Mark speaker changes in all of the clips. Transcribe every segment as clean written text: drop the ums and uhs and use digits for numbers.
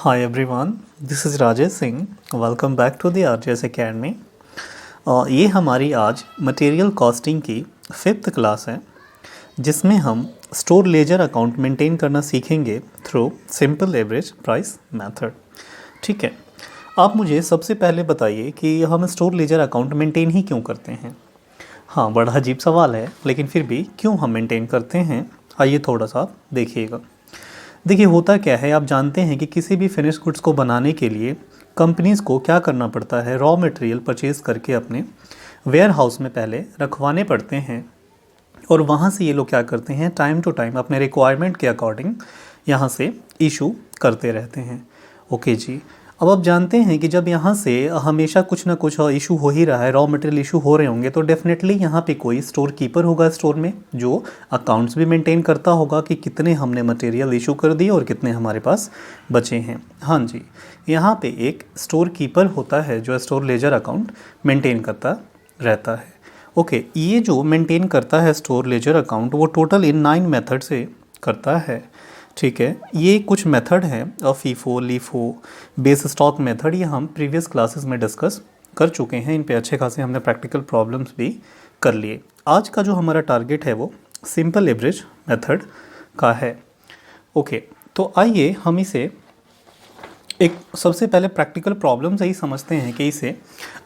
Speaker 1: Hi everyone, this is Rajesh Singh. Welcome back to the RJS academy. ये हमारी आज material costing की 5th क्लास है जिसमें हम स्टोर लेजर अकाउंट मेंटेन करना सीखेंगे through simple average price method. ठीक है, आप मुझे सबसे पहले बताइए कि हम स्टोर लेजर अकाउंट मेंटेन ही क्यों करते हैं. हाँ, बड़ा अजीब सवाल है लेकिन फिर भी क्यों हम मेंटेन करते हैं, आइए थोड़ा सा देखिएगा. देखिए होता क्या है, आप जानते हैं कि किसी भी फिनिश गुड्स को बनाने के लिए कंपनीज़ को क्या करना पड़ता है, रॉ मटेरियल परचेज़ करके अपने वेयर हाउस में पहले रखवाने पड़ते हैं और वहाँ से ये लोग क्या करते हैं, टाइम टू टाइम अपने रिक्वायरमेंट के अकॉर्डिंग यहाँ से इशू करते रहते हैं. ओके जी, अब आप जानते हैं कि जब यहाँ से हमेशा कुछ ना कुछ इशू हो ही रहा है, रॉ मटेरियल इशू हो रहे होंगे, तो डेफिनेटली यहाँ पे कोई स्टोर कीपर होगा स्टोर में जो अकाउंट्स भी मेंटेन करता होगा कि कितने हमने मटेरियल इशू कर दिए और कितने हमारे पास बचे हैं. हाँ जी, यहाँ पे एक स्टोर कीपर होता है जो स्टोर लेजर अकाउंट मेंटेन करता रहता है. ओके, ये जो मेंटेन करता है स्टोर लेजर अकाउंट वो टोटल इन 9 मेथड से करता है. ठीक है, ये कुछ मेथड हैं, FIFO, LIFO, base stock method, ये हम प्रीवियस क्लासेस में डिस्कस कर चुके हैं. इन पे अच्छे खासे हमने प्रैक्टिकल प्रॉब्लम्स भी कर लिए. आज का जो हमारा टारगेट है वो सिंपल एवरेज मेथड का है. ओके, तो आइए हम इसे एक सबसे पहले प्रैक्टिकल प्रॉब्लम से ही समझते हैं कि इसे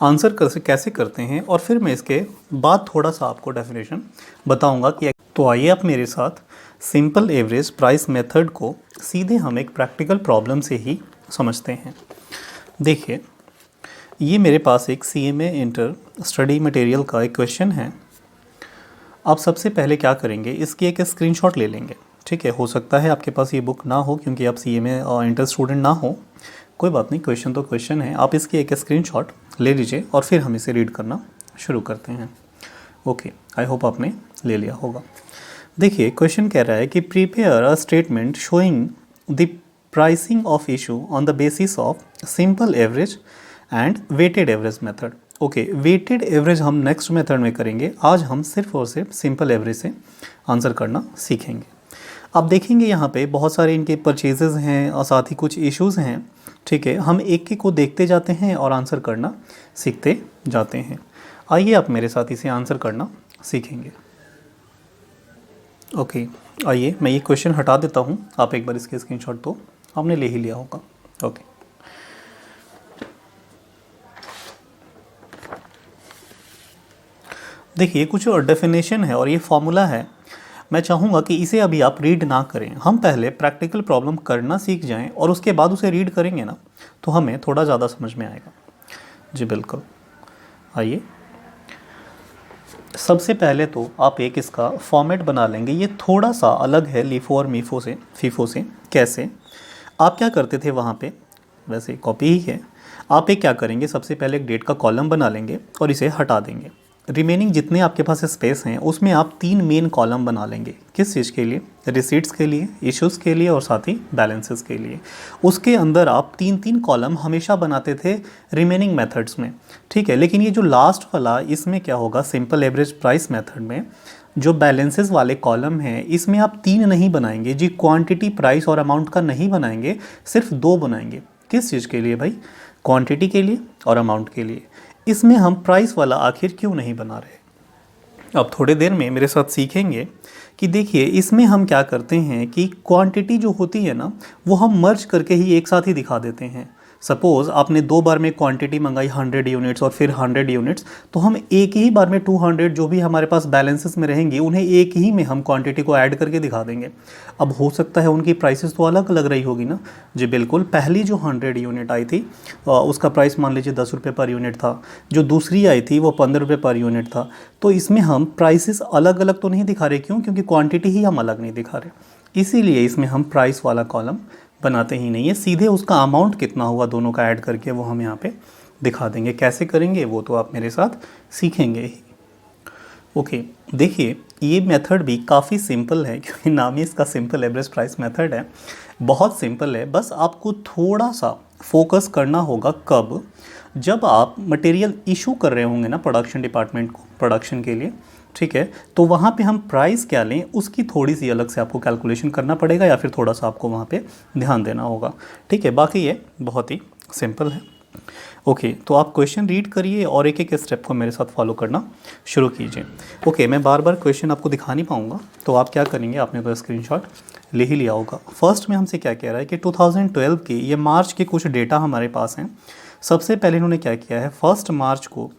Speaker 1: आंसर कैसे करते हैं और फिर मैं इसके बाद थोड़ा सा आपको डेफिनेशन बताऊंगा कि. तो आइए आप मेरे साथ सिंपल एवरेज प्राइस मेथड को सीधे हम एक प्रैक्टिकल प्रॉब्लम से ही समझते हैं. देखिए, ये मेरे पास एक CMA इंटर स्टडी मटेरियल का एक क्वेश्चन है. आप सबसे पहले क्या करेंगे, इसकी एक स्क्रीनशॉट ले लेंगे. ठीक है, हो सकता है आपके पास ये बुक ना हो क्योंकि आप CMA और इंटर स्टूडेंट ना हो, कोई बात नहीं, क्वेश्चन तो क्वेश्चन है. आप इसकी एक स्क्रीनशॉट ले लीजिए और फिर हम इसे रीड करना शुरू करते हैं. ओके, आई होप आपने ले लिया होगा. देखिए, क्वेश्चन कह रहा है कि prepare a statement showing the pricing of issue on the basis of simple average and weighted average method. Okay, weighted average हम नेक्स्ट मेथड में करेंगे. आज हम सिर्फ और सिर्फ सिंपल एवरेज से आंसर करना सीखेंगे. अब देखेंगे यहाँ पे बहुत सारे इनके परचेजेस हैं और साथ ही कुछ इश्यूज़ हैं. ठीक है, हम एक एक को देखते जाते हैं और आंसर करना सीखते जाते हैं. आइए आप मेरे साथ इसे आंसर करना सीखेंगे. ओके, आइए मैं ये क्वेश्चन हटा देता हूँ. आप एक बार इसके स्क्रीनशॉट तो आपने ले ही लिया होगा. ओके, देखिए कुछ डेफिनेशन है और ये फॉर्मूला है. मैं चाहूँगा कि इसे अभी आप रीड ना करें, हम पहले प्रैक्टिकल प्रॉब्लम करना सीख जाएं और उसके बाद उसे रीड करेंगे ना तो हमें थोड़ा ज़्यादा समझ में आएगा. जी बिल्कुल. आइए, सबसे पहले तो आप एक इसका फॉर्मेट बना लेंगे. ये थोड़ा सा अलग है लीफो और मीफो से, फीफो से. कैसे, आप क्या करते थे वहाँ पे, वैसे कॉपी ही है. आप एक क्या करेंगे, सबसे पहले एक डेट का कॉलम बना लेंगे और इसे हटा देंगे. रिमेनिंग जितने आपके पास स्पेस हैं उसमें आप 3 मेन कॉलम बना लेंगे. किस चीज़ के लिए, रिसीट्स के लिए, इश्यूज़ के लिए और साथ ही बैलेंसेस के लिए. उसके अंदर आप 3-3 कॉलम हमेशा बनाते थे रिमेनिंग मेथड्स में. ठीक है, लेकिन ये जो लास्ट वाला, इसमें क्या होगा, सिंपल एवरेज प्राइस मेथड में जो बैलेंसेस वाले कॉलम हैं इसमें आप 3 नहीं बनाएंगे जी. क्वांटिटी, प्राइस और अमाउंट का नहीं बनाएंगे, सिर्फ 2 बनाएंगे. किस चीज़ के लिए भाई, क्वांटिटी के लिए और अमाउंट के लिए. इसमें हम प्राइस वाला आखिर क्यों नहीं बना रहे, अब थोड़ी देर में मेरे साथ सीखेंगे कि देखिए इसमें हम क्या करते हैं कि क्वांटिटी जो होती है ना वो हम मर्ज करके ही एक साथ ही दिखा देते हैं. सपोज़ आपने 2 बार में क्वांटिटी मंगाई 100 यूनिट्स और फिर 100 यूनिट्स, तो हम एक ही बार में 200 जो भी हमारे पास बैलेंसेस में रहेंगी उन्हें एक ही में हम क्वांटिटी को ऐड करके दिखा देंगे. अब हो सकता है उनकी प्राइसेस तो अलग अलग रही होगी ना. जी बिल्कुल. पहली जो 100 यूनिट आई थी उसका प्राइस मान लीजिए 10 रुपये पर यूनिट था. जो दूसरी आई थी वो 15 रुपये पर यूनिट था. तो इसमें हम प्राइसेस अलग अलग तो नहीं दिखा रहे. क्यों, क्योंकि क्वांटिटी ही हम अलग नहीं दिखा रहे. इसीलिए इसमें हम प्राइस वाला कॉलम बनाते ही नहीं है. सीधे उसका अमाउंट कितना हुआ दोनों का ऐड करके वो हम यहाँ पे दिखा देंगे. कैसे करेंगे वो तो आप मेरे साथ सीखेंगे ही. ओके, देखिए ये मेथड भी काफ़ी सिंपल है क्योंकि नाम ही इसका सिंपल एवरेज प्राइस मेथड है. बहुत सिंपल है, बस आपको थोड़ा सा फोकस करना होगा. कब, जब आप मटेरियल इशू कर रहे होंगे ना प्रोडक्शन डिपार्टमेंट को, प्रोडक्शन के लिए. ठीक है। तो वहाँ पे हम प्राइस क्या लें उसकी थोड़ी सी अलग से आपको कैलकुलेशन करना पड़ेगा, या फिर थोड़ा सा आपको वहाँ पे ध्यान देना होगा, ठीक है। बाकी ये बहुत ही सिंपल है। ओके, तो आप क्वेश्चन रीड करिए और एक एक स्टेप को मेरे साथ फॉलो करना शुरू कीजिए। ओके, मैं बार बार क्वेश्चन आपको दिखा नहीं पाऊँगा, तो आप क्या करेंगे, आपने तो स्क्रीनशॉट ले ही लिया होगा। फर्स्ट में हमसे क्या कह रहा है कि 2012 के ये मार्च के कुछ डेटा हमारे पास हैं। सबसे पहले इन्होंने क्या किया है, 1 मार्च को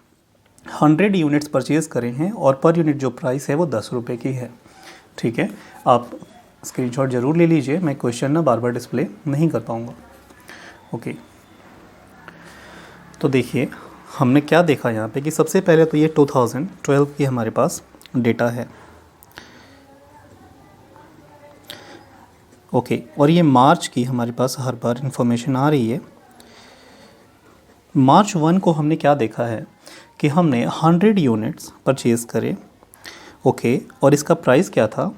Speaker 1: 100 यूनिट्स परचेज़ करे हैं और पर यूनिट जो प्राइस है वो 10 रुपये की है, ठीक है। आप स्क्रीनशॉट ज़रूर ले लीजिए, मैं क्वेश्चन ना बार बार डिस्प्ले नहीं कर पाऊँगा। ओके, तो देखिए हमने क्या देखा यहाँ पे कि सबसे पहले तो ये 2012 की हमारे पास डेटा है। ओके, और ये मार्च की हमारे पास हर बार इंफॉर्मेशन आ रही है। मार्च 1 को हमने क्या देखा है कि हमने 100 यूनिट्स परचेज़ करे। ओके, और इसका प्राइस क्या था,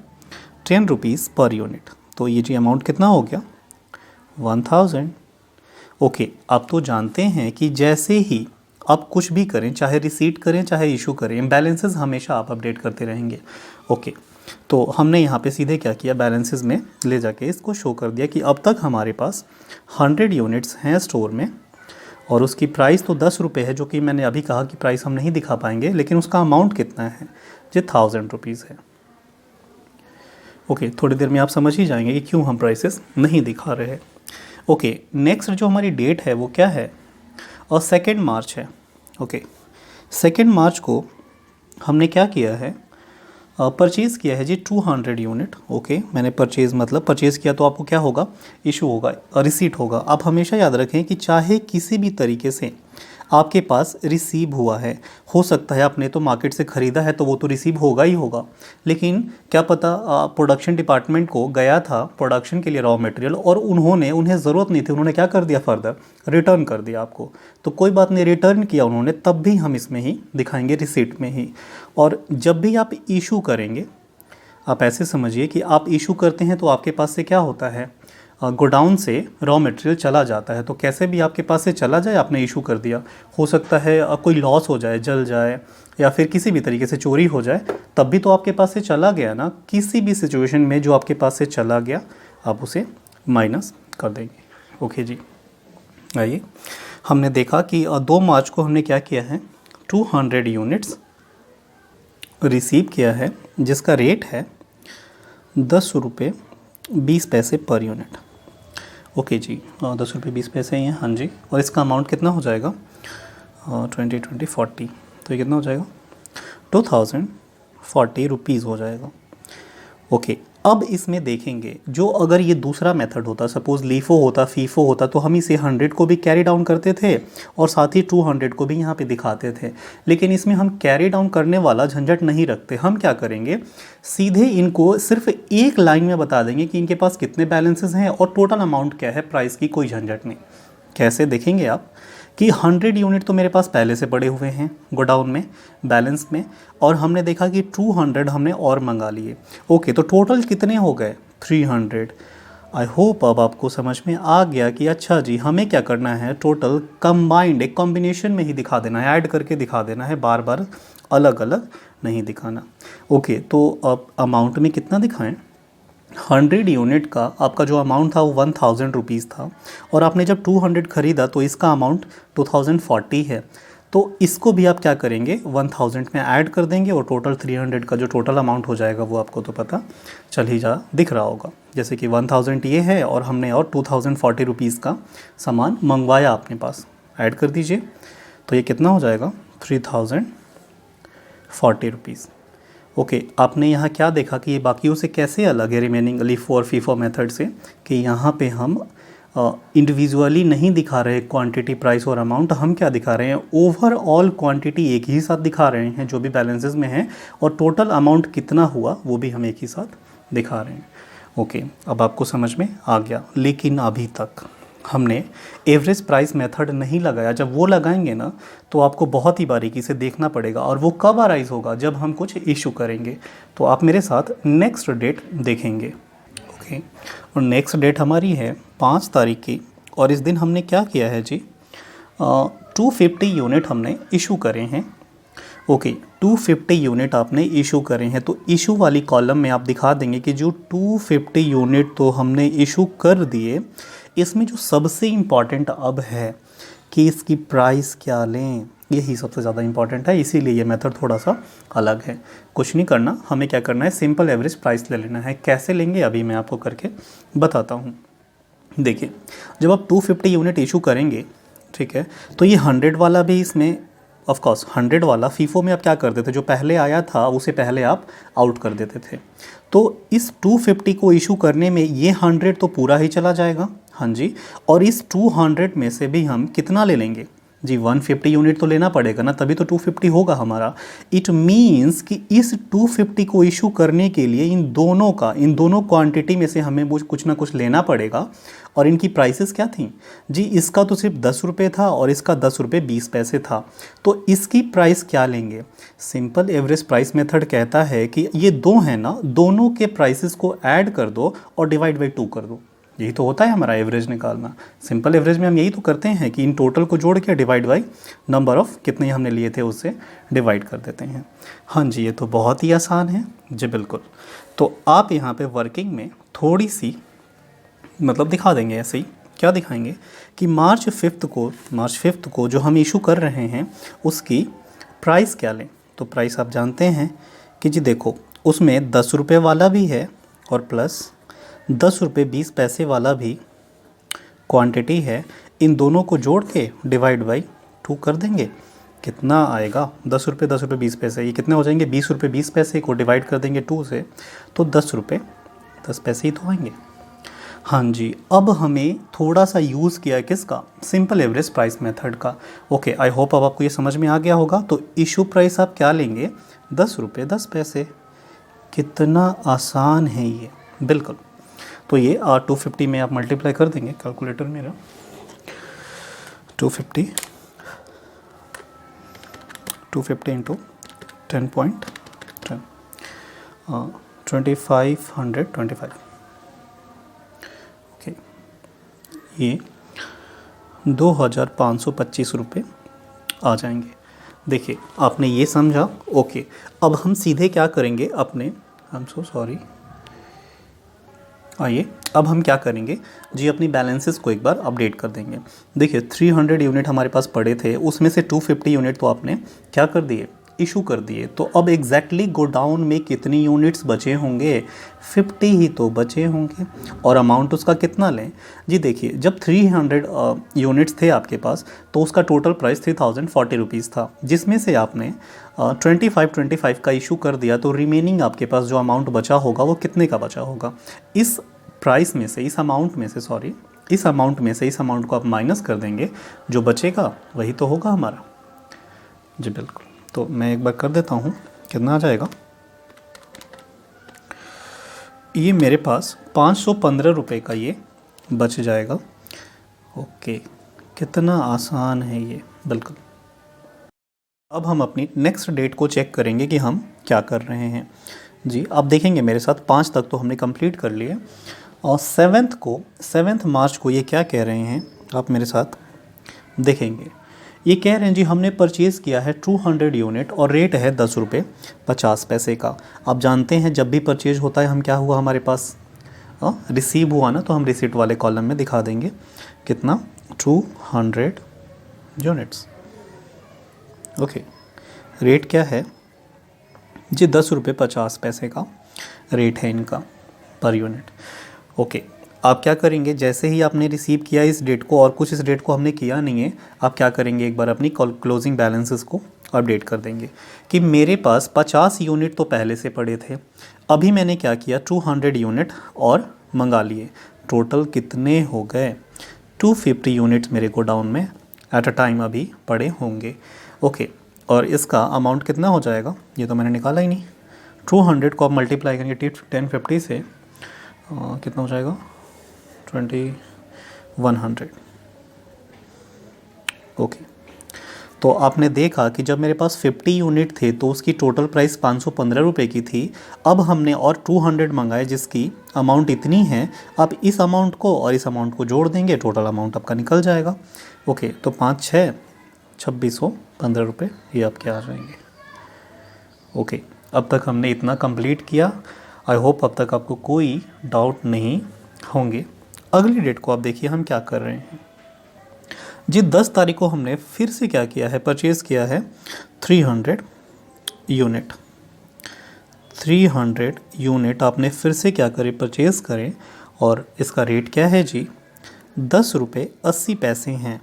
Speaker 1: 10 रुपीज़ पर यूनिट। तो ये जी अमाउंट कितना हो गया, 1000। ओके, आप तो जानते हैं कि जैसे ही आप कुछ भी करें, चाहे रिसीट करें चाहे इशू करें, बैलेंसेस हमेशा आप अपडेट करते रहेंगे। ओके, तो हमने यहाँ पे सीधे क्या किया, बैलेंसेस में ले जाके इसको शो कर दिया कि अब तक हमारे पास 100 यूनिट्स हैं स्टोर में और उसकी प्राइस तो 10 रुपये है, जो कि मैंने अभी कहा कि प्राइस हम नहीं दिखा पाएंगे, लेकिन उसका अमाउंट कितना है, जो 1000 रुपीज़ है। ओके, थोड़ी देर में आप समझ ही जाएंगे कि क्यों हम प्राइसेस नहीं दिखा रहे हैं। ओके, नेक्स्ट जो हमारी डेट है वो क्या है, और 2 मार्च है। ओके, 2 मार्च को हमने क्या किया है, परचेज़ किया है जी 200 यूनिट। ओके, मैंने परचेज़ मतलब परचेज़ किया तो आपको क्या होगा, इशू होगा, रिसीट होगा। आप हमेशा याद रखें कि चाहे किसी भी तरीके से आपके पास रिसीव हुआ है, हो सकता है आपने तो मार्केट से ख़रीदा है तो वो तो रिसीव होगा ही होगा, लेकिन क्या पता प्रोडक्शन डिपार्टमेंट को गया था प्रोडक्शन के लिए रॉ मटेरियल और उन्हें ज़रूरत नहीं थी, उन्होंने क्या कर दिया, फर्दर रिटर्न कर दिया आपको। तो कोई बात नहीं, रिटर्न किया उन्होंने, तब भी हम इसमें ही दिखाएंगे, रिसीट में ही। और जब भी आप इशू करेंगे, आप ऐसे समझिए कि आप इशू करते हैं तो आपके पास से क्या होता है, गोडाउन से रॉ मटेरियल चला जाता है। तो कैसे भी आपके पास से चला जाए, आपने इशू कर दिया, हो सकता है कोई लॉस हो जाए, जल जाए, या फिर किसी भी तरीके से चोरी हो जाए, तब भी तो आपके पास से चला गया ना। किसी भी सिचुएशन में जो आपके पास से चला गया आप उसे माइनस कर देंगे। ओके जी, आइए, हमने देखा कि 2 मार्च को हमने क्या किया है, 200 यूनिट्स रिसीव किया है, जिसका रेट है 10 रुपये 20 पैसे पर यूनिट। ओके जी, 10 रुपये 20 पैसे ही हैं, हाँ जी। और इसका अमाउंट कितना हो जाएगा, 20 40, तो ये कितना हो जाएगा, 2040 रुपीज़ हो जाएगा। ओके, अब इसमें देखेंगे, जो अगर ये दूसरा मेथड होता, सपोज़ लीफो होता, फीफो होता, तो हम इसे 100 को भी कैरी डाउन करते थे और साथ ही 200 को भी यहाँ पे दिखाते थे। लेकिन इसमें हम कैरी डाउन करने वाला झंझट नहीं रखते। हम क्या करेंगे, सीधे इनको सिर्फ एक लाइन में बता देंगे कि इनके पास कितने बैलेंसेस हैं और टोटल अमाउंट क्या है, प्राइस की कोई झंझट नहीं। कैसे देखेंगे आप कि 100 यूनिट तो मेरे पास पहले से पड़े हुए हैं गोडाउन में बैलेंस में, और हमने देखा कि 200 हमने और मंगा लिए। ओके, तो टोटल कितने हो गए, 300। आई होप अब आपको समझ में आ गया कि अच्छा जी, हमें क्या करना है, टोटल कंबाइंड, एक कॉम्बिनेशन में ही दिखा देना है, ऐड करके दिखा देना है, बार बार अलग अलग नहीं दिखाना। ओके, तो अब अमाउंट में कितना दिखाएं, 100 यूनिट का आपका जो अमाउंट था वो 1000 रुपीज़ था, और आपने जब 200 ख़रीदा तो इसका अमाउंट 2040 है। तो इसको भी आप क्या करेंगे, 1000 में ऐड कर देंगे और टोटल 300 का जो टोटल अमाउंट हो जाएगा वो आपको तो पता चल ही दिख रहा होगा। जैसे कि 1000 ये है और हमने और 2040 रुपीज़ का सामान मंगवाया अपने पास, ऐड कर दीजिए, तो ये कितना हो जाएगा, 3040 रुपीज़। ओके, आपने यहाँ क्या देखा कि ये बाकियों से कैसे अलग है, रिमेनिंग लीफो और फीफो मेथड से, कि यहाँ पे हम इंडिविजुअली नहीं दिखा रहे क्वांटिटी, प्राइस और अमाउंट, हम क्या दिखा रहे हैं, ओवरऑल क्वांटिटी एक ही साथ दिखा रहे हैं जो भी बैलेंसेस में है, और टोटल अमाउंट कितना हुआ वो भी हम एक ही साथ दिखा रहे हैं। ओके, अब आपको समझ में आ गया। लेकिन अभी तक हमने एवरेज प्राइस मेथड नहीं लगाया। जब वो लगाएंगे ना तो आपको बहुत ही बारीकी से देखना पड़ेगा, और वो कब अराइज होगा, जब हम कुछ इशू करेंगे। तो आप मेरे साथ नेक्स्ट डेट देखेंगे। ओके, और नेक्स्ट डेट हमारी है 5 तारीख की, और इस दिन हमने क्या किया है जी, 250 यूनिट हमने इशू करे हैं। ओके, 250 यूनिट आपने इशू करे हैं, तो इशू वाली कॉलम में आप दिखा देंगे कि जो 250 यूनिट तो हमने इशू कर दिए, इसमें जो सबसे इम्पॉर्टेंट अब है कि इसकी प्राइस क्या लें, यही सबसे ज़्यादा इम्पॉर्टेंट है। इसीलिए ये मेथड थोड़ा सा अलग है। कुछ नहीं करना, हमें क्या करना है, सिंपल एवरेज प्राइस ले लेना है। कैसे लेंगे अभी मैं आपको करके बताता हूँ। देखिए, जब आप 250 यूनिट इशू करेंगे, ठीक है, तो ये 100 वाला भी इसमें, ऑफ कोर्स 100 वाला फीफो में आप क्या करते थे, जो पहले आया था उसे पहले आप आउट कर देते थे। तो इस 250 को इशू करने में ये 100 तो पूरा ही चला जाएगा, हाँ जी, और इस 200 में से भी हम कितना ले लेंगे जी, 150 यूनिट तो लेना पड़ेगा ना, तभी तो 250 होगा हमारा। इट मीन्स कि इस 250 को इशू करने के लिए इन दोनों क्वांटिटी में से हमें वो कुछ ना कुछ लेना पड़ेगा। और इनकी प्राइसेस क्या थी जी, इसका तो सिर्फ 10 रुपये था और इसका 10 रुपये 20 पैसे था। तो इसकी प्राइस क्या लेंगे, सिंपल एवरेज प्राइस मेथड कहता है कि ये दो हैं ना, दोनों के प्राइसेस को ऐड कर दो और डिवाइड बाई 2 कर दो। यही तो होता है हमारा एवरेज निकालना। सिंपल एवरेज में हम यही तो करते हैं कि इन टोटल को जोड़ के डिवाइड बाई नंबर ऑफ़ कितने हमने लिए थे उससे डिवाइड कर देते हैं। हाँ जी, ये तो बहुत ही आसान है जी, बिल्कुल। तो आप यहाँ पे वर्किंग में थोड़ी सी मतलब दिखा देंगे ऐसे ही। क्या दिखाएंगे कि मार्च 5 को जो हम इशू कर रहे हैं उसकी प्राइस क्या लें। तो प्राइस आप जानते हैं कि जी देखो, उसमें 10 रुपये वाला भी है और प्लस 10 रुपये 20 पैसे वाला भी क्वांटिटी है। इन दोनों को जोड़ के डिवाइड बाई 2 कर देंगे। कितना आएगा, 10 रुपये 20 पैसे, ये कितने हो जाएंगे, 20 रुपये 20 पैसे को डिवाइड कर देंगे 2 से, तो 10 रुपये 10 पैसे ही तो आएंगे। हाँ जी, अब हमें थोड़ा सा यूज़ किया है किसका, सिंपल एवरेज प्राइस मेथड का। ओके, आई होप अब आपको ये समझ में आ गया होगा। तो इशू प्राइस आप क्या लेंगे, 10 रुपये 10 पैसे। कितना आसान है ये, बिल्कुल। तो ये 250 में आप मल्टीप्लाई कर देंगे, कैलकुलेटर मेरा 250 इंटू 10.10 2525। ओके, ये 2525 रुपये आ जाएंगे। देखिए, आपने ये समझा। ओके, अब हम सीधे क्या करेंगे अपने, आई एम सो सॉरी, आइए अब हम क्या करेंगे जी, अपनी बैलेंसेस को एक बार अपडेट कर देंगे। देखिए, 300 यूनिट हमारे पास पड़े थे, उसमें से 250 यूनिट तो आपने क्या कर दिए, इशू कर दिए। तो अब एग्जैक्टली गोडाउन में कितनी यूनिट्स बचे होंगे, 50 ही तो बचे होंगे। और अमाउंट उसका कितना लें जी, देखिए जब 300 यूनिट्स थे आपके पास तो उसका टोटल प्राइस 3040 रुपीज़ था, जिसमें से आपने 25 का इशू कर दिया। तो रिमेनिंग आपके पास जो अमाउंट बचा होगा वो कितने का बचा होगा, इस प्राइस में से, इस अमाउंट को आप माइनस कर देंगे, जो बचेगा वही तो होगा हमारा जी, बिल्कुल। तो मैं एक बार कर देता हूँ, कितना आ जाएगा, ये मेरे पास 515 रुपये का ये बच जाएगा। ओके, कितना आसान है ये, बिल्कुल। अब हम अपनी नेक्स्ट डेट को चेक करेंगे कि हम क्या कर रहे हैं जी। आप देखेंगे मेरे साथ 5 तक तो हमने कंप्लीट कर लिए, और 7 मार्च को ये क्या कह रहे हैं, आप मेरे साथ देखेंगे। ये कह रहे हैं जी, हमने परचेज़ किया है 200 यूनिट और रेट है 10 रुपये 50 पैसे का। आप जानते हैं जब भी परचेज होता है हम क्या हुआ हमारे पास, रिसीव हुआ ना, तो हम रिसीट वाले कॉलम में दिखा देंगे कितना, 200 यूनिट्स। ओके, रेट क्या है जी, 10 रुपये 50 पैसे का रेट है इनका पर यूनिट। ओके, आप क्या करेंगे, जैसे ही आपने रिसीव किया इस डेट को, और कुछ इस डेट को हमने किया नहीं है, आप क्या करेंगे, एक बार अपनी क्लोजिंग बैलेंसेस को अपडेट कर देंगे कि मेरे पास 50 यूनिट तो पहले से पड़े थे, अभी मैंने क्या किया, 200 यूनिट और मंगा लिए। टोटल कितने हो गए, 250 यूनिट्स मेरे गोडाउन में एट अ टाइम अभी पड़े होंगे। ओके, और इसका अमाउंट कितना हो जाएगा, ये तो मैंने निकाला ही नहीं। 200 को आप मल्टीप्लाई करेंगे 1050 से, कितना हो जाएगा, 2100। ओके, तो आपने देखा कि जब मेरे पास 50 यूनिट थे तो उसकी टोटल प्राइस 515 रुपये की थी। अब हमने और 200 मंगाए जिसकी अमाउंट इतनी है। अब इस अमाउंट को और इस अमाउंट को जोड़ देंगे, टोटल अमाउंट आपका निकल जाएगा। ओके, तो 5 6 2615 रुपये ये आपके आ जाएंगे। ओके, अब तक हमने इतना कंप्लीट किया। आई होप अब तक आपको कोई डाउट नहीं होंगे। अगली डेट को आप देखिए हम क्या कर रहे हैं जी। 10 तारीख को हमने फिर से क्या किया है, परचेज़ किया है 300 यूनिट। 300 यूनिट आपने फिर से क्या करें, परचेज़ करें, और इसका रेट क्या है जी, 10 रुपये 80 पैसे हैं।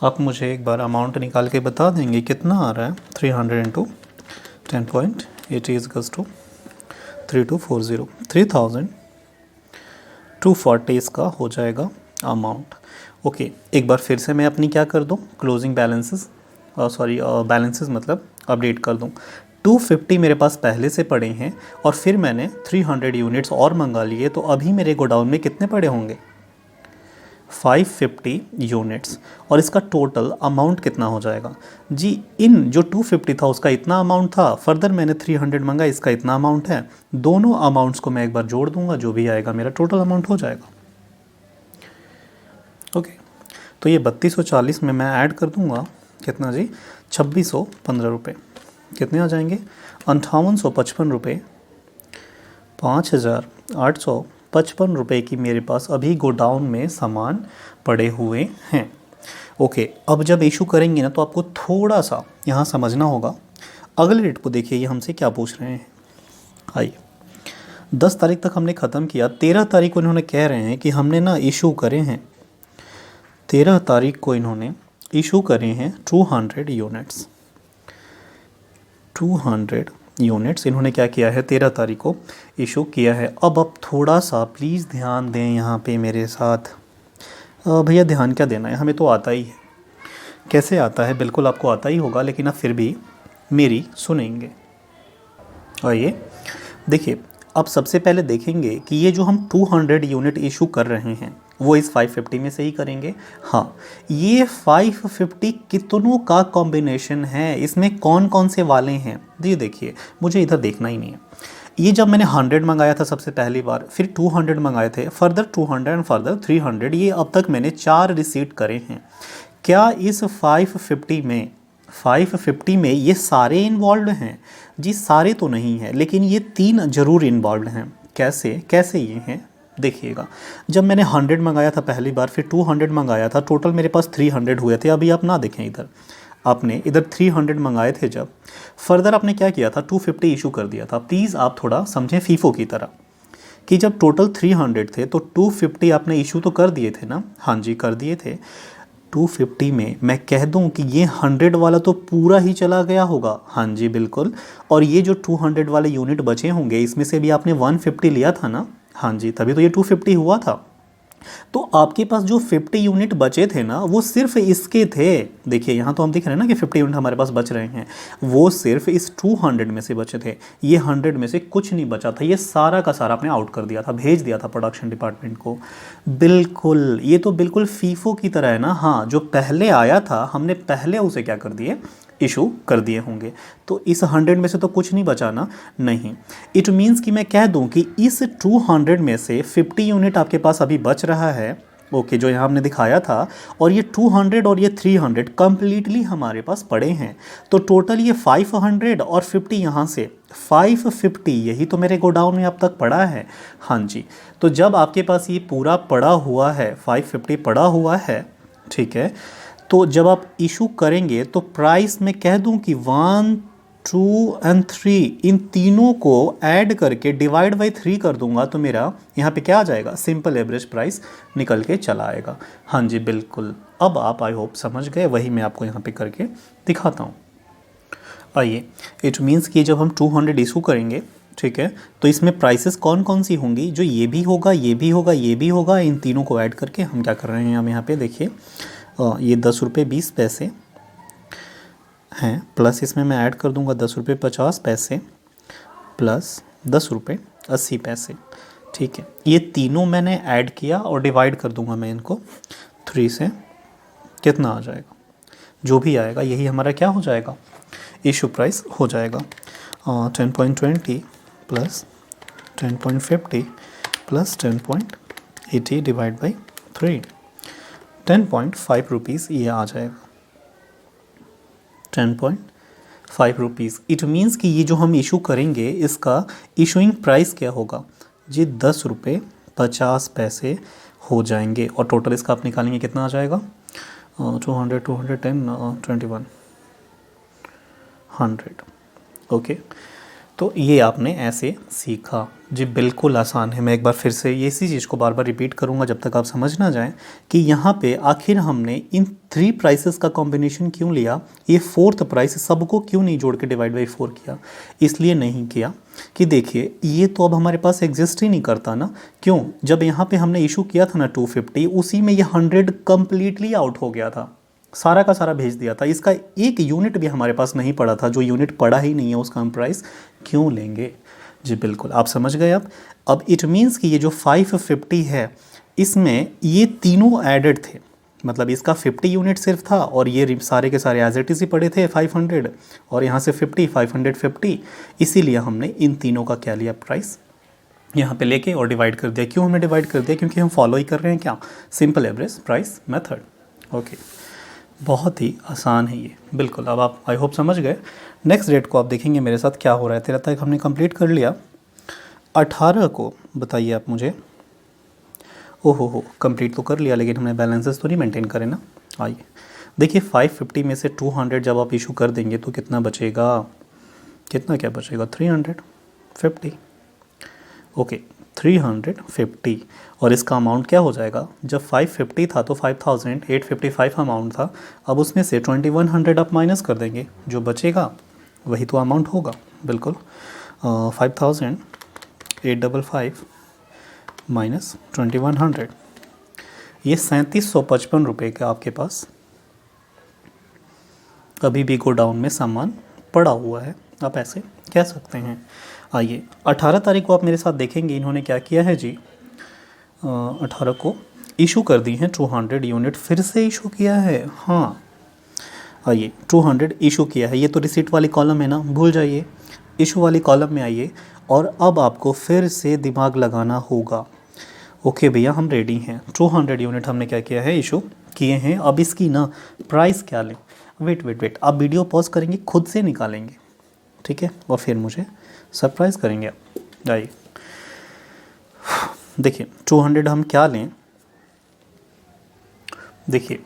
Speaker 1: आप मुझे एक बार अमाउंट निकाल के बता देंगे कितना आ रहा है। 300 इंटू 10.80 इज़ टू 3240, 3240 इसका हो जाएगा अमाउंट। ओके, एक बार फिर से मैं अपनी क्या कर दूँ, क्लोजिंग बैलेंसेस, बैलेंसेस मतलब अपडेट कर दूँ। 250 मेरे पास पहले से पड़े हैं और फिर मैंने 300 यूनिट्स और मंगा लिए, तो अभी मेरे गोडाउन में कितने पड़े होंगे, 550 यूनिट्स। और इसका टोटल अमाउंट कितना हो जाएगा जी, इन जो 250 था उसका इतना अमाउंट था, फर्दर मैंने 300 मंगा, इसका इतना अमाउंट है। दोनों अमाउंट्स को मैं एक बार जोड़ दूंगा, जो भी आएगा मेरा टोटल अमाउंट हो जाएगा। ओके, तो ये 3240 में मैं ऐड कर दूंगा कितना जी, 2615 रुपये। कितने आ जाएंगे, 5855 रुपये, 5855 रुपये की मेरे पास अभी गोडाउन में सामान पड़े हुए हैं। ओके, अब जब इशू करेंगे ना तो आपको थोड़ा सा यहाँ समझना होगा। अगले डेट को देखिए, ये हमसे क्या पूछ रहे हैं। आइए, 10 तारीख तक हमने ख़त्म किया। 13 तारीख को इन्होंने कह रहे हैं कि हमने ना इशू करे हैं, 13 तारीख को इन्होंने इशू करे हैं 200 यूनिट्स। 200 यूनिट्स इन्होंने क्या किया है, 13 तारीख को इशू किया है। अब आप थोड़ा सा प्लीज़ ध्यान दें यहाँ पे मेरे साथ। भैया ध्यान क्या देना है, हमें तो आता ही है। कैसे आता है, बिल्कुल आपको आता ही होगा, लेकिन आप फिर भी मेरी सुनेंगे। आइए देखिए, अब सबसे पहले देखेंगे कि ये जो हम 200 यूनिट इशू कर रहे हैं वो इस 550 में से ही करेंगे। हाँ, ये 550 कितनों का कॉम्बिनेशन है, इसमें कौन कौन से वाले हैं जी। देखिए, मुझे इधर देखना ही नहीं है। ये जब मैंने 100 मंगाया था सबसे पहली बार, फिर 200 मंगाए थे, फर्दर 200 एंड फर्दर 300, ये अब तक मैंने 4 रिसीट करे हैं। क्या इस 550 में ये सारे इन्वॉल्व हैं जी? सारे तो नहीं हैं, लेकिन ये 3 जरूर इन्वॉल्व हैं। कैसे ये हैं देखिएगा। जब मैंने 100 मंगाया था पहली बार, फिर 200 मंगाया था, टोटल मेरे पास 300 हुए थे। अभी आप ना देखें इधर, आपने इधर 300 मंगाए थे। जब फर्दर आपने क्या किया था, 250 इशू कर दिया था। प्लीज़ आप थोड़ा समझें फीफो की तरह, कि जब टोटल 300 थे तो 250 आपने इशू तो कर दिए थे ना। हाँ जी, कर दिए थे। 250 में मैं कह दूं कि ये 100 वाला तो पूरा ही चला गया होगा। हाँ जी बिल्कुल। और ये जो 200 वाले यूनिट बचे होंगे, इसमें से भी आपने 150 लिया था ना। हाँ जी, तभी तो ये 250 हुआ था। तो आपके पास जो 50 यूनिट बचे थे ना, वो सिर्फ इसके थे। देखिए यहाँ तो हम दिख रहे हैं ना कि 50 यूनिट हमारे पास बच रहे हैं, वो सिर्फ इस 200 में से बचे थे। ये 100 में से कुछ नहीं बचा था, ये सारा का सारा आपने आउट कर दिया था, भेज दिया था प्रोडक्शन डिपार्टमेंट को। बिल्कुल, ये तो बिल्कुल फीफो की तरह है ना। हाँ, जो पहले आया था हमने पहले उसे क्या कर दिए, इशू कर दिए होंगे। तो इस 100 में से तो कुछ नहीं बचा ना, नहीं। इट मीन्स कि मैं कह दूं कि इस 200 में से 50 यूनिट आपके पास अभी बच रहा है। ओके, जो यहाँ हमने दिखाया था, और ये 200 और ये 300 कंप्लीटली हमारे पास पड़े हैं। तो टोटल ये 500 और 50 यहाँ से 550, यही तो मेरे गोडाउन में अब तक पड़ा है। हाँ जी, तो जब आपके पास ये पूरा पड़ा हुआ है, 550 पड़ा हुआ है, ठीक है, तो जब आप इशू करेंगे तो प्राइस में कह दूं कि 1, 2 एंड 3, इन तीनों को ऐड करके डिवाइड बाई 3 कर दूंगा, तो मेरा यहाँ पे क्या आ जाएगा, सिंपल एवरेज प्राइस निकल के चला आएगा। हाँ जी बिल्कुल। अब आप आई होप समझ गए, वही मैं आपको यहाँ पे करके दिखाता हूँ। आइए, इट मीन्स कि जब हम 200 इशू करेंगे, ठीक है, तो इसमें प्राइसेस कौन कौन सी होंगी, जो ये भी होगा, ये भी होगा, ये भी होगा, इन तीनों को ऐड करके हम क्या कर रहे हैं, हम यहाँ पे देखिए, ये 10 रुपये 20 पैसे हैं, प्लस इसमें मैं ऐड कर दूंगा 10 रुपये 50 पैसे, प्लस 10 रुपये 80 पैसे। ठीक है, ये तीनों मैंने ऐड किया और डिवाइड कर दूंगा मैं इनको 3 से। कितना आ जाएगा, जो भी आएगा यही हमारा क्या हो जाएगा, इशू प्राइस हो जाएगा। 10.20 plus 10.50 plus 10.80 divide by 3, 10.5 rupees ये आ जाएगा। ₹5। इट मीन्स कि ये जो हम इशू करेंगे इसका इशूइंग प्राइस क्या होगा जी, ₹10.50 हो जाएंगे। और टोटल इसका आप निकालेंगे कितना आ जाएगा, 200, 210, 2100। ओके, तो ये आपने ऐसे सीखा जी, बिल्कुल आसान है। मैं एक बार फिर से ये इसी चीज़ को बार बार रिपीट करूँगा जब तक आप समझ ना जाएं कि यहाँ पे आखिर हमने इन 3 प्राइसेस का कॉम्बिनेशन क्यों लिया, ये 4th प्राइस सबको क्यों नहीं जोड़ के डिवाइड बाई 4 किया। इसलिए नहीं किया कि देखिए ये तो अब हमारे पास एग्जिस्ट ही नहीं करता ना। क्यों, जब यहाँ पे हमने इशू किया था ना 250, उसी में ये 100 कम्प्लीटली आउट हो गया था, सारा का सारा भेज दिया था। इसका एक यूनिट भी हमारे पास नहीं पड़ा था, जो यूनिट पड़ा ही नहीं है उसका हम प्राइस क्यों लेंगे जी। बिल्कुल आप समझ गए। अब इट मीन्स कि ये जो 550 है इसमें ये तीनों एडेड थे, मतलब इसका 50 यूनिट सिर्फ था और ये सारे के सारे एज इट इज ही पड़े थे 500, और यहाँ से 50, 550। इसीलिए हमने इन तीनों का क्या लिया, प्राइस यहाँ पे लेके और डिवाइड कर दिया। क्यों हमने डिवाइड कर दिया, क्योंकि हम फॉलो ही कर रहे हैं क्या, simple average price method. Okay, बहुत ही आसान है ये, बिल्कुल। अब आप आई होप समझ गए। नेक्स्ट डेट को आप देखेंगे मेरे साथ क्या हो रहा है। 13 तक हमने कंप्लीट कर लिया। 18 को बताइए आप मुझे। ओहो कंप्लीट तो कर लिया, लेकिन हमने बैलेंसेस तो नहीं मेंटेन करे ना। आइए देखिए, 550 में से 200 जब आप इशू कर देंगे तो कितना बचेगा, कितना क्या बचेगा, 350। ओके 350, और इसका अमाउंट क्या हो जाएगा, जब 550 था तो 5855 अमाउंट था। अब उसमें से 2100 आप माइनस कर देंगे, जो बचेगा वही तो अमाउंट होगा। बिल्कुल 5855 माइनस 2100, ये 3755 रुपये का आपके पास अभी भी गोडाउन में सामान पड़ा हुआ है, आप ऐसे कह सकते हैं। आइए 18 तारीख को आप मेरे साथ देखेंगे इन्होंने क्या किया है जी। 18 को इशू कर दी हैं 200 यूनिट, फिर से इशू किया है। हाँ आइए 200 इशू किया है, ये तो रिसीट वाली कॉलम है ना, भूल जाइए, इशू वाली कॉलम में आइए। और अब आपको फिर से दिमाग लगाना होगा। ओके भैया हम रेडी हैं, 200 यूनिट हमने क्या किया है, इशू किए हैं। अब इसकी ना प्राइस क्या लें, वेट आप वीडियो पॉज करेंगे, खुद से निकालेंगे, ठीक है, और फिर मुझे सरप्राइज़ करेंगे आप। आइए देखिए 200 हम क्या लें। देखिए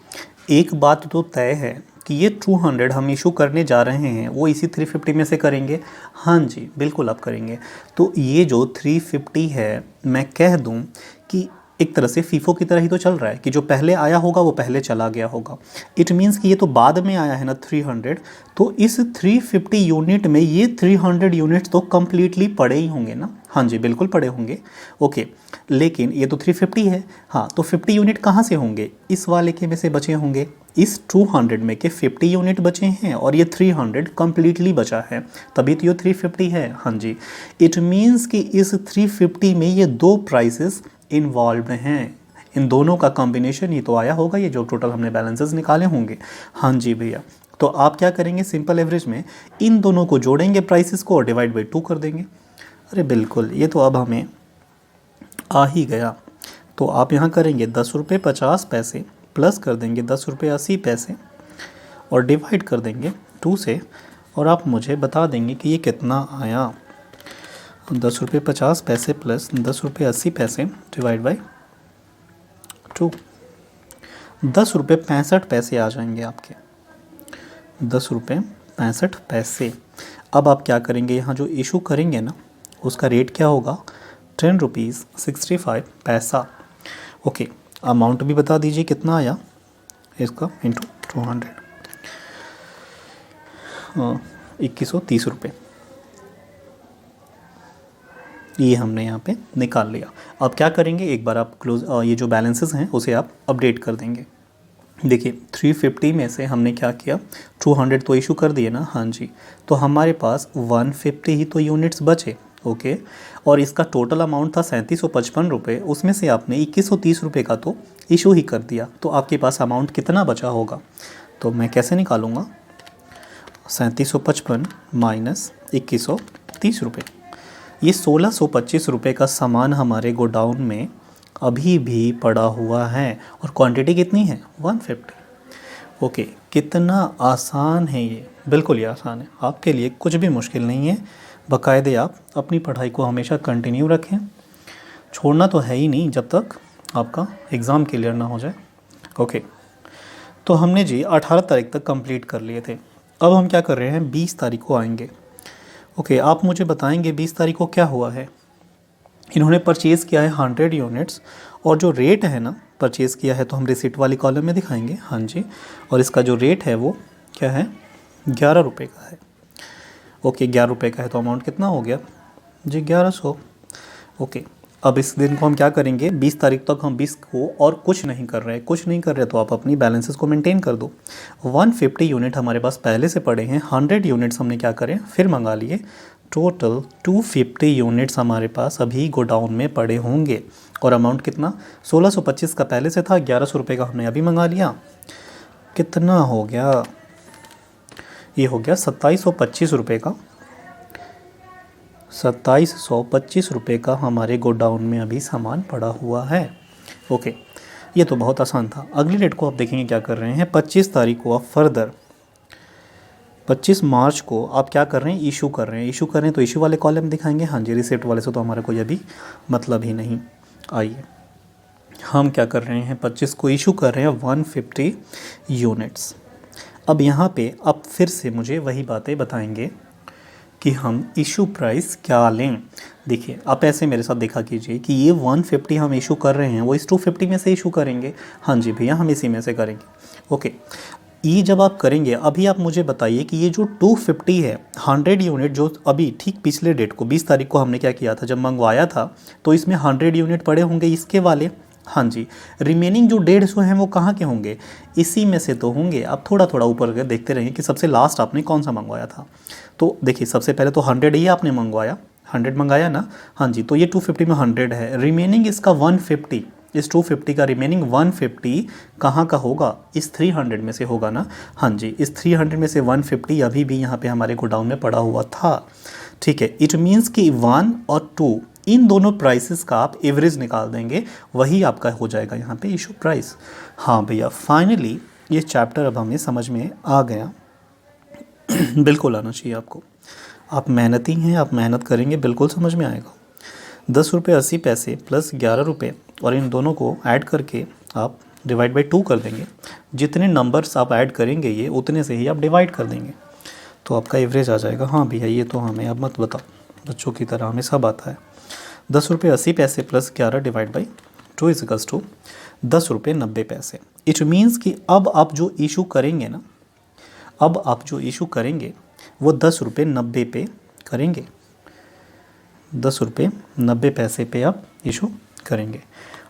Speaker 1: एक बात तो तय है कि ये 200 हम इशू करने जा रहे हैं वो इसी 350 में से करेंगे। हाँ जी बिल्कुल आप करेंगे। तो ये जो 350 है, मैं कह दूं कि एक तरह से फीफो की तरह ही तो चल रहा है कि जो पहले आया होगा वो पहले चला गया होगा। इट मीन्स कि ये तो बाद में आया है ना 300, तो इस 350 यूनिट में ये 300 यूनिट तो कम्प्लीटली पड़े ही होंगे ना। हाँ जी बिल्कुल पड़े होंगे। ओके, लेकिन ये तो 350 है। हाँ, तो 50 यूनिट कहाँ से होंगे, इस वाले के में से बचे होंगे। इस 200 में के 50 यूनिट बचे हैं और ये 300 कम्प्लीटली बचा है, तभी तो ये 350 है। हाँ जी, इट मीन्स कि इस 350 में ये दो प्राइसेस इन्वॉल्व हैं, इन दोनों का कॉम्बिनेशन ही तो आया होगा ये जो टोटल हमने बैलेंसेस निकाले होंगे। हाँ जी भैया, तो आप क्या करेंगे, सिंपल एवरेज में इन दोनों को जोड़ेंगे प्राइसेस को और डिवाइड बाई 2 कर देंगे। अरे बिल्कुल, ये तो अब हमें आ ही गया। तो आप यहाँ करेंगे 10 रुपये 50 पैसे प्लस कर देंगे 10 रुपये 80 पैसे और डिवाइड कर देंगे 2 से, और आप मुझे बता देंगे कि ये कितना आया। 10 रुपये 50 पैसे प्लस 10 रुपये 80 पैसे डिवाइड बाई 2, 10 रुपये 65 पैसे आ जाएंगे आपके, 10 रुपये 65 पैसे। अब आप क्या करेंगे, यहाँ जो इशू करेंगे ना उसका रेट क्या होगा, 10 रुपीज़ 65 पैसा। ओके, अमाउंट भी बता दीजिए कितना आया इसका, इंटू 200, 2130 रुपये। ये हमने यहाँ पे निकाल लिया। अब क्या करेंगे, एक बार आप क्लोज ये जो बैलेंसेस हैं उसे आप अपडेट कर देंगे। देखिए 350 में से हमने क्या किया, 200 तो इशू कर दिए ना। हाँ जी, तो हमारे पास 150 ही तो यूनिट्स बचे। ओके, और इसका टोटल अमाउंट था 3755 रुपये, उसमें से आपने 2130 रुपये का तो इशू ही कर दिया, तो आपके पास अमाउंट कितना बचा होगा। तो मैं कैसे निकालूँगा, 3755 माइनस 2130 रुपये, ये 1625 रुपये का सामान हमारे गोडाउन में अभी भी पड़ा हुआ है। और क्वांटिटी कितनी है, 150। ओके, कितना आसान है ये, बिल्कुल ही आसान है, आपके लिए कुछ भी मुश्किल नहीं है। बाकायदे आप अपनी पढ़ाई को हमेशा कंटिन्यू रखें, छोड़ना तो है ही नहीं जब तक आपका एग्ज़ाम क्लियर ना हो जाए। ओके, तो हमने जी 18 तारीख तक कंप्लीट कर लिए थे। अब हम क्या कर रहे हैं, 20 तारीख को आएंगे। ओके, आप मुझे बताएंगे 20 तारीख को क्या हुआ है। इन्होंने परचेज़ किया है 100 यूनिट्स, और जो रेट है ना, परचेज़ किया है तो हम रिसिप्ट वाली कॉलम में दिखाएंगे, हाँ जी। और इसका जो रेट है वो क्या है, 11 रुपये का है। ओके, 11 रुपये का है तो अमाउंट कितना हो गया जी, 1100। ओके, अब इस दिन को हम क्या करेंगे, 20 तारीख तक हम 20 को और कुछ नहीं कर रहे हैं, कुछ नहीं कर रहे तो आप अपनी बैलेंसेस को मेंटेन कर दो। 150 यूनिट हमारे पास पहले से पड़े हैं, 100 यूनिट्स हमने क्या करें फिर मंगा लिए। टोटल 250 यूनिट्स हमारे पास अभी गोडाउन में पड़े होंगे, और अमाउंट कितना, 1625 का पहले से था, 1100 रुपये का हमने अभी मंगा लिया। कितना हो गया, ये हो गया 2725 रुपये का, 2725 रुपये का हमारे गोडाउन में अभी सामान पड़ा हुआ है। ओके, ये तो बहुत आसान था। अगली डेट को आप देखेंगे क्या कर रहे हैं, 25 तारीख को आप फर्दर 25 मार्च को आप क्या कर रहे हैं, इशू कर रहे हैं। इशू कर रहे हैं तो इशू वाले कॉलम दिखाएंगे, हाँ जी। रिसिप्ट वाले से तो हमारा कोई अभी मतलब ही नहीं। आइए हम क्या कर रहे हैं, 25 को इशू कर रहे हैं 150 यूनिट्स। अब यहाँ पे आप फिर से मुझे वही बातें बताएंगे कि हम इशू प्राइस क्या लें। देखिए, आप ऐसे मेरे साथ देखा कीजिए कि ये 150 हम इशू कर रहे हैं, वो इस 250 में से इशू करेंगे, हाँ जी भैया हम इसी में से करेंगे। ओके, ये जब आप करेंगे, अभी आप मुझे बताइए कि ये जो 250 है, 100 यूनिट जो अभी ठीक पिछले डेट को 20 तारीख को हमने क्या किया था, जब मंगवाया था तो इसमें 100 यूनिट पड़े होंगे इसके वाले, हाँ जी। रिमेनिंग जो 150 हैं वो कहाँ के होंगे, इसी में से तो होंगे। आप थोड़ा थोड़ा ऊपर कर देखते रहें कि सबसे लास्ट आपने कौन सा मंगवाया था। तो देखिए, सबसे पहले तो 100 ही आपने मंगवाया, 100 मंगाया ना, हाँ जी। तो ये 250 में 100 है, रिमेनिंग इसका 150, इस 250 का रिमेनिंग 150 कहाँ का होगा, इस 300 में से होगा ना, हाँ जी। इस 300 में से 150 अभी भी यहाँ पे हमारे गोडाउन में पड़ा हुआ था, ठीक है। इट मीन्स कि 1 और 2 इन दोनों प्राइसेस का आप एवरेज निकाल देंगे, वही आपका हो जाएगा यहाँ पे इशू प्राइस। हाँ भैया, फाइनली ये चैप्टर अब हमें समझ में आ गया। बिल्कुल आना चाहिए आपको, आप मेहनती हैं, आप मेहनत करेंगे बिल्कुल समझ में आएगा। 10 रुपये 80 पैसे प्लस 11 रुपये, और इन दोनों को ऐड करके आप डिवाइड बाई 2 कर देंगे। जितने नंबर्स आप ऐड करेंगे ये उतने से ही आप डिवाइड कर देंगे, तो आपका एवरेज आ जाएगा। हाँ भैया, ये तो हमें अब मत बताओ, बच्चों की तरह हमें सब आता है। 10 रुपये 80 पैसे plus 11 divide by 2 is equals to 10 रुपये 90 पैसे। इट मीन्स कि अब आप जो इशू करेंगे ना, अब आप जो इशू करेंगे वो 10 रुपये 90 पे करेंगे, 10 रुपये 90 पैसे पे आप इशू करेंगे।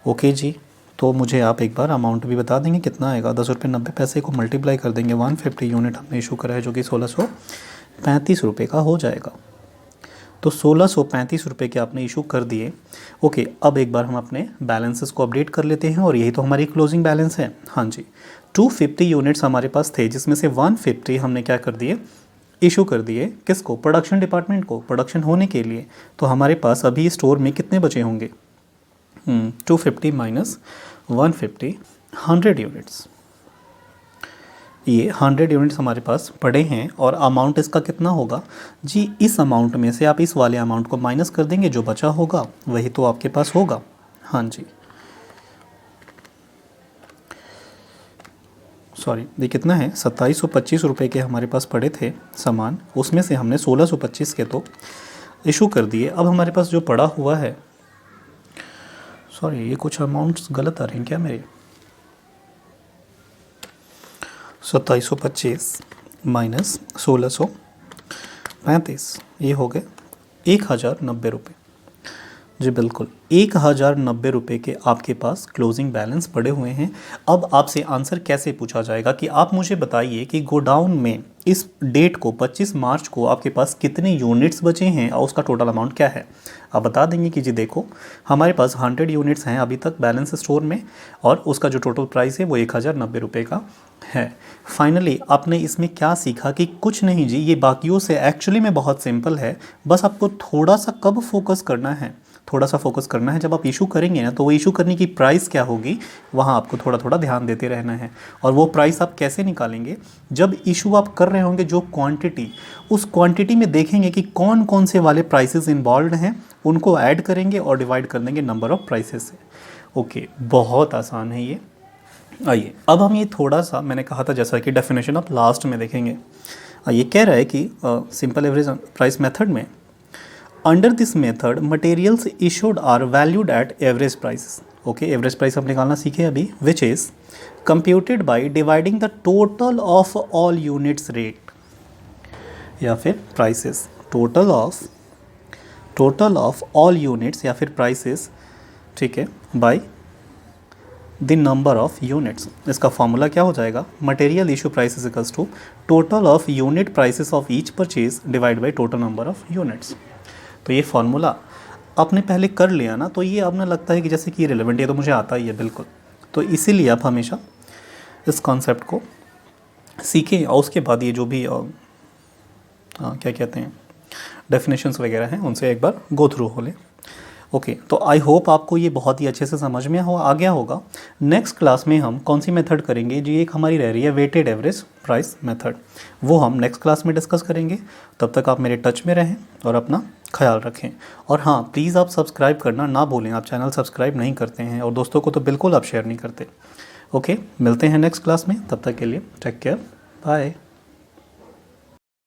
Speaker 1: ओके जी, तो मुझे आप एक बार अमाउंट भी बता देंगे कितना आएगा। 10 रुपये 90 पैसे को मल्टीप्लाई कर देंगे, 150 यूनिट हमने इशू करा है जो कि 1635 रुपये का हो जाएगा। तो 1635 रुपये के आपने इशू कर दिए। ओके, अब एक बार हम अपने बैलेंसेस को अपडेट कर लेते हैं, और यही तो हमारी क्लोजिंग बैलेंस है, हाँ जी। 250 यूनिट्स हमारे पास थे, जिसमें से 150 हमने क्या कर दिए, इशू कर दिए। किसको, प्रोडक्शन डिपार्टमेंट को, प्रोडक्शन होने के लिए। तो हमारे पास अभी स्टोर में कितने बचे होंगे, 250 माइनस 150, 100 यूनिट्स। ये 100 यूनिट्स हमारे पास पड़े हैं, और अमाउंट इसका कितना होगा जी, इस अमाउंट में से आप इस वाले अमाउंट को माइनस कर देंगे, जो बचा होगा वही तो आपके पास होगा, हाँ जी। सॉरी, ये कितना है, 2725 रुपये के हमारे पास पड़े थे सामान, उसमें से हमने 1625 के तो इशू कर दिए। अब हमारे पास जो पड़ा हुआ है, सॉरी ये कुछ अमाउंट्स गलत आ रहे हैं क्या मेरे, 2725 माइनस 1635, ये हो गए 1090 रुपये जी, बिल्कुल 1090 रुपये के आपके पास क्लोजिंग बैलेंस पड़े हुए हैं। अब आपसे आंसर कैसे पूछा जाएगा कि आप मुझे बताइए कि गोडाउन में इस डेट को 25 मार्च को आपके पास कितने यूनिट्स बचे हैं और उसका टोटल अमाउंट क्या है। आप बता देंगे कि जी देखो हमारे पास 100 यूनिट्स हैं अभी तक बैलेंस स्टोर में, और उसका जो टोटल प्राइस है वो 1090 रुपये का है। फाइनली आपने इसमें क्या सीखा कि कुछ नहीं जी, ये बाकियों से एक्चुअली में बहुत सिंपल है, बस आपको थोड़ा सा कब फोकस करना है, थोड़ा सा फोकस करना है। जब आप इशू करेंगे ना तो वो इशू करने की प्राइस क्या होगी वहाँ आपको थोड़ा थोड़ा ध्यान देते रहना है। और वो प्राइस आप कैसे निकालेंगे, जब इशू आप कर रहे होंगे जो क्वांटिटी, उस क्वांटिटी में देखेंगे कि कौन कौन से वाले प्राइसेस इन्वॉल्व हैं, उनको ऐड करेंगे और डिवाइड कर देंगे नंबर ऑफ़ प्राइसेस से। ओके, बहुत आसान है ये। आइए अब हम ये थोड़ा सा, मैंने कहा था जैसा कि डेफिनेशन आप लास्ट में देखेंगे। ये कह रहा है कि सिंपल एवरेज प्राइस मेथड में, under this method materials issued are valued at average price. Okay, average price हम निकालना सीखे अभी, which is computed by dividing the total of all units rate, या फिर prices, total of all units या फिर prices, ठीक है, by the number of units. इसका फॉर्मूला क्या हो जाएगा, material issue price equals to total of unit prices of each purchase divide by total number of units. तो ये फॉर्मूला आपने पहले कर लिया ना, तो ये अब ना लगता है कि जैसे कि रिलेवेंट, ये तो मुझे आता ही है बिल्कुल। तो इसीलिए आप हमेशा इस कॉन्सेप्ट को सीखें और उसके बाद ये जो भी क्या कहते हैं डेफिनेशंस वगैरह हैं उनसे एक बार गो थ्रू हो लें। ओके, तो आई होप आपको ये बहुत ही अच्छे से समझ में आ गया होगा। नेक्स्ट क्लास में हम कौन सी मेथड करेंगे, जो एक हमारी रह रही है वेटेड एवरेज प्राइस मेथड, वो हम नेक्स्ट क्लास में डिस्कस करेंगे। तब तक आप मेरे टच में रहें और अपना ख्याल रखें। और हाँ, प्लीज़ आप सब्सक्राइब करना ना भूलें, आप चैनल सब्सक्राइब नहीं करते हैं और दोस्तों को तो बिल्कुल आप शेयर नहीं करते। ओके, मिलते हैं नेक्स्ट क्लास में, तब तक के लिए टेक केयर, बाय।